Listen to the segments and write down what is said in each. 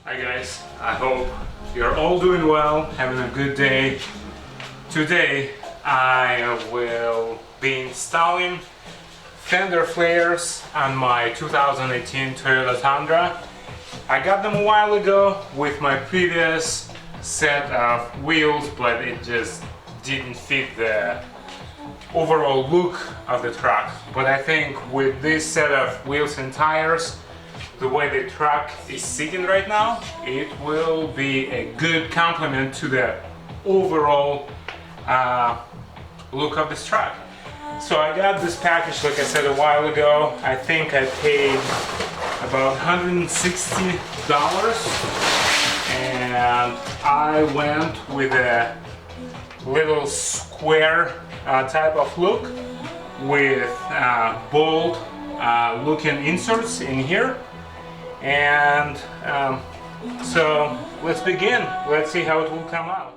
Hi guys, I hope you're all doing well, having a good day. Today I will be installing Fender flares on my 2018 Toyota Tundra. I got them a while ago with my previous set of wheels, but it just didn't fit the overall look of the truck. But I think with this set of wheels and tires, the way the truck is sitting right now, it will be a good complement to the overall look of this truck. So I got this package, like I said, a while ago. I think I paid about $160, and I went with a little square type of look with bold looking inserts in here. And so let's begin. Let's see how it will come out.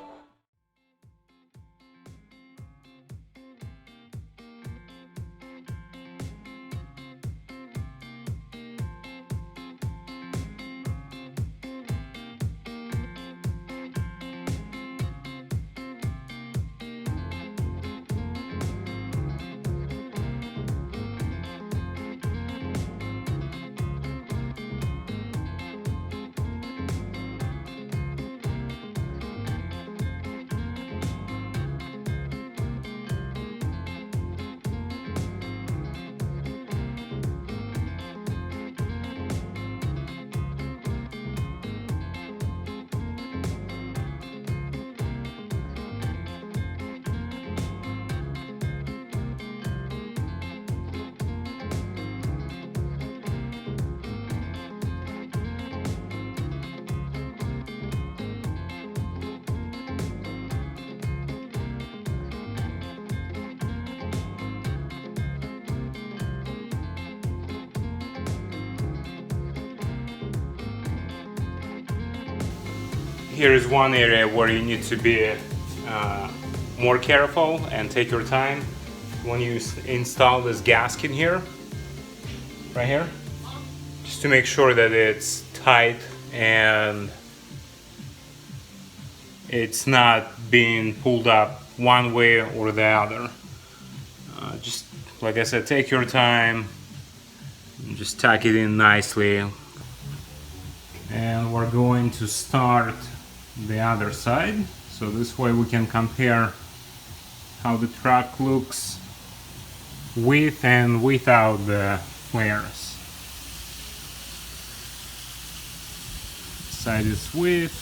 Here is one area where you need to be more careful and take your time when you install this gasket here, right here, just to make sure that it's tight and it's not being pulled up one way or the other. Just like I said, take your time and just tuck it in nicely. And we're going to start the other side, so this way we can compare how the truck looks with and without the flares. Side is with,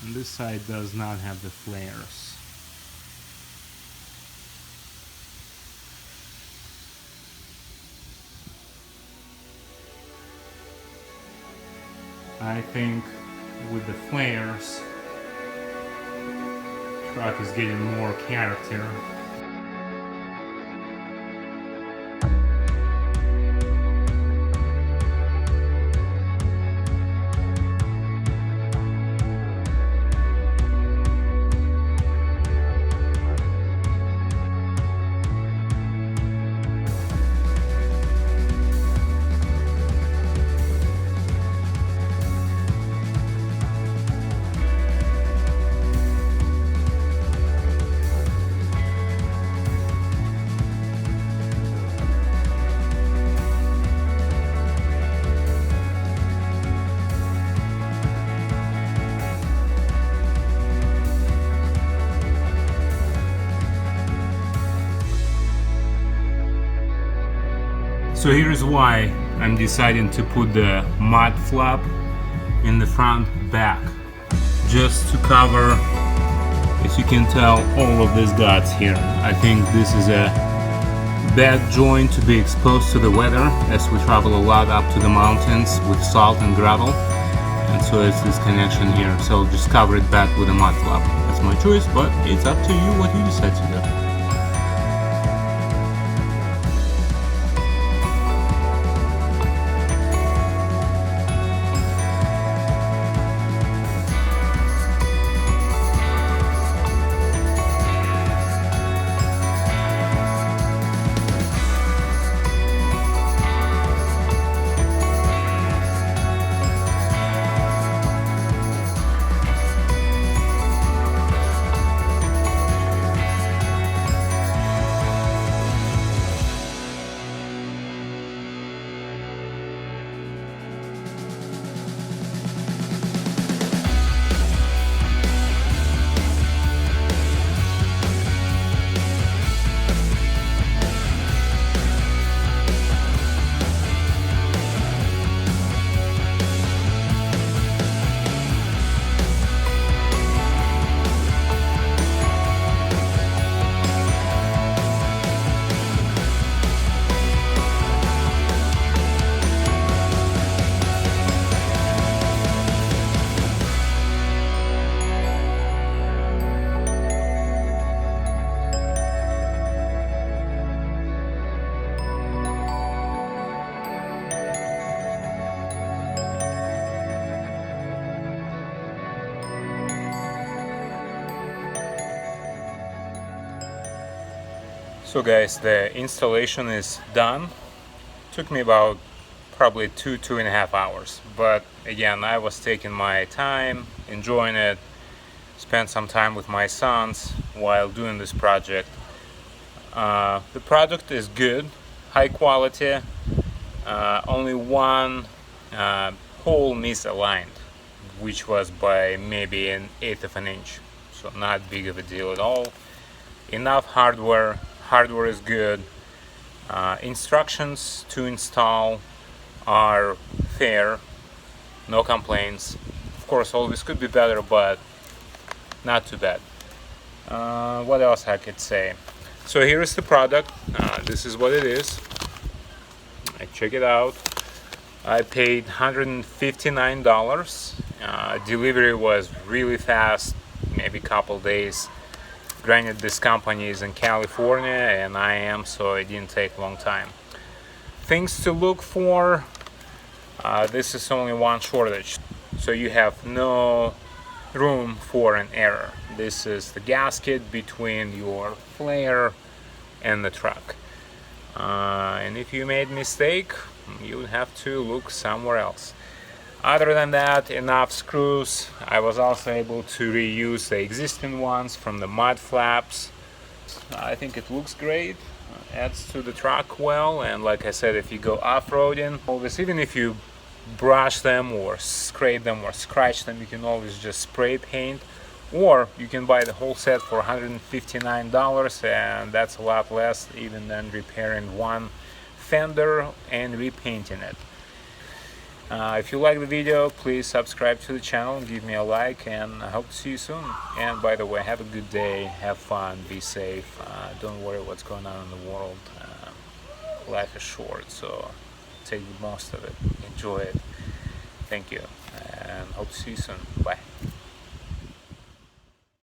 and this side does not have the flares. I think with the flares, the truck is getting more character. So here's why I'm deciding to put the mud flap in the front back, just to cover, as you can tell, all of these dots here. I think this is a bad joint to be exposed to the weather, as we travel a lot up to the mountains with salt and gravel, and so it's this connection here. So just cover it back with a mud flap. That's my choice, but it's up to you what you decide to do. So guys, the installation is done. Took me about probably 2.5 hours, but again, I was taking my time, enjoying it, spent some time with my sons while doing this project. The product is good, high quality, only one hole misaligned, which was by maybe an eighth of an inch, so not big of a deal at all. Enough hardware is good. Instructions to install are fair, no complaints. Of course, always could be better, but not too bad. What else I could say? So here is the product. This is what it is. I check it out. I paid $159. Delivery was really fast, maybe a couple days. Granted, this company is in California and I am, so it didn't take a long time. Things to look for. This is only one shortage, so you have no room for an error. This is the gasket between your flare and the truck. And if you made a mistake, you would have to look somewhere else. Other than that, enough screws. I was also able to reuse the existing ones from the mud flaps. I think it looks great, adds to the truck well, and like I said, if you go off-roading, always, even if you brush them or scrape them or scratch them, you can always just spray paint, or you can buy the whole set for $159, and that's a lot less even than repairing one fender and repainting it. If you like the video, please subscribe to the channel, give me a like, and I hope to see you soon. And by the way, have a good day, have fun, be safe, don't worry what's going on in the world. Life is short, so take the most of it, enjoy it. Thank you, and hope to see you soon. Bye.